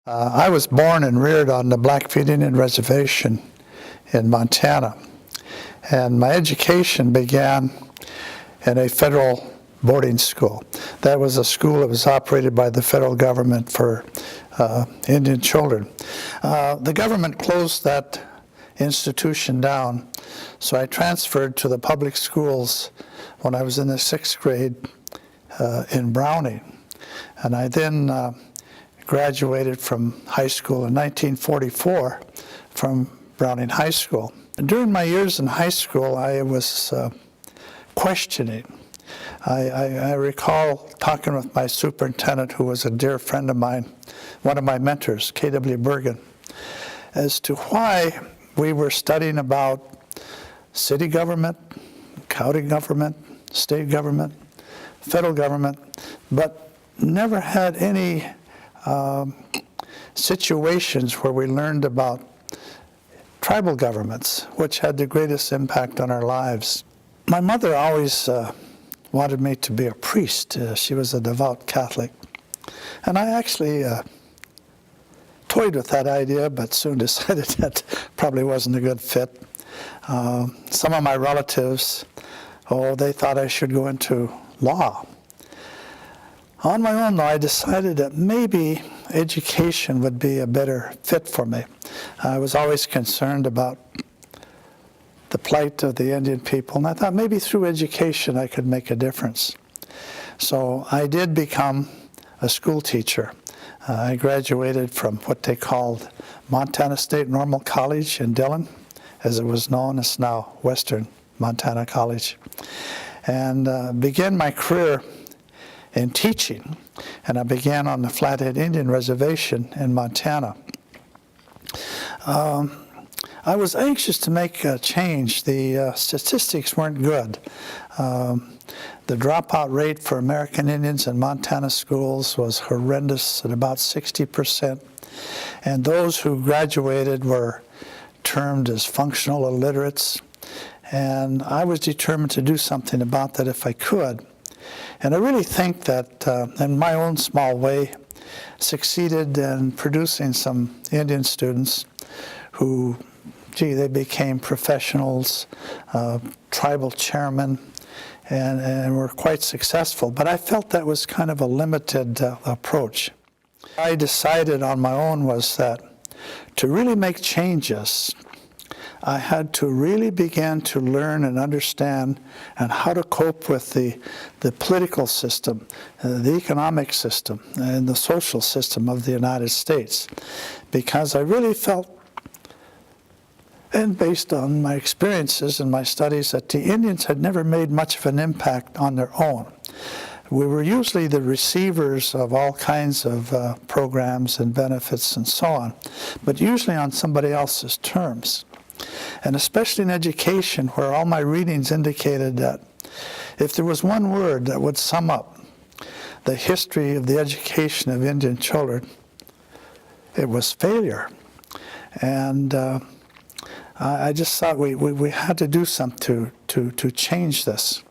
I was born and reared on the Blackfeet Indian Reservation in Montana, and my education began in a federal boarding school. That was a school that was operated by the federal government for Indian children. The government closed that institution down, so I transferred to the public schools when I was in the 6th grade in Browning. And I then graduated from high school in 1944 from Browning High School. During my years in high school, I was questioning. I recall talking with my superintendent, who was a dear friend of mine, one of my mentors, K.W. Bergen, as to why we were studying about city government, county government, state government, federal government, but never had any situations where we learned about tribal governments, which had the greatest impact on our lives. My mother always wanted me to be a priest. She was a devout Catholic. And I actually toyed with that idea, but soon decided that probably wasn't a good fit. Some of my relatives, they thought I should go into law. On my own, though, I decided that maybe education would be a better fit for me. I was always concerned about the plight of the Indian people, and I thought maybe through education I could make a difference. So I did become a school teacher. I graduated from what they called Montana State Normal College in Dillon, as it was known. It's now Western Montana College, and began my career in teaching, and I began on the Flathead Indian Reservation in Montana. I was anxious to make a change. The statistics weren't good. The dropout rate for American Indians in Montana schools was horrendous at about 60%, and those who graduated were termed as functional illiterates, and I was determined to do something about that if I could. And I really think that, in my own small way, succeeded in producing some Indian students who, they became professionals, tribal chairmen, and were quite successful. But I felt that was kind of a limited approach. I decided on my own was that to really make changes, I had to really begin to learn and understand and how to cope with the political system, the economic system, and the social system of the United States. Because I really felt, and based on my experiences and my studies, that the Indians had never made much of an impact on their own. We were usually the receivers of all kinds of programs and benefits and so on, but usually on somebody else's terms. And especially in education, where all my readings indicated that if there was one word that would sum up the history of the education of Indian children, it was failure. And I just thought we had to do something to change this.